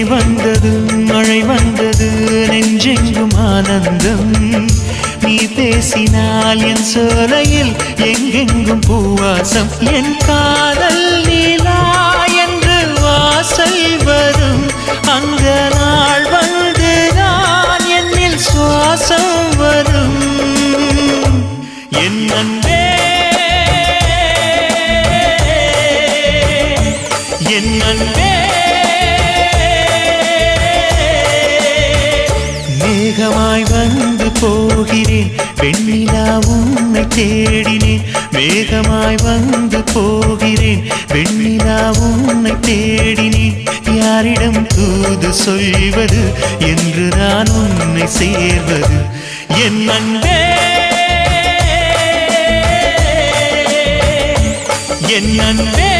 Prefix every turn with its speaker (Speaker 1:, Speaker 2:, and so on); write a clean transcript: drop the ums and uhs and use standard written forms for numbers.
Speaker 1: வந்தது மழை வந்தது நெஞ்செங்கும் ஆனந்தம் நீ பேசினால் என் சோலையில் எங்கெங்கும் பூவாசம் என் காதல் நீலா என்று வாசல் வரும் அந்த நாள் வந்து நான் என்னில் சுவாசம் வரும் என் அன்பே என் அன்பே மேகமாய் வந்து போகிறேன் வெண்ணிலா உன்னை தேடினேன் மேகமாய் வந்து போகிறேன் வெண்ணிலா உன்னை தேடினேன் யாரிடம் தூது சொல்வது என்று நான் உன்னை சேர்வது என் அன்பே என் அன்பே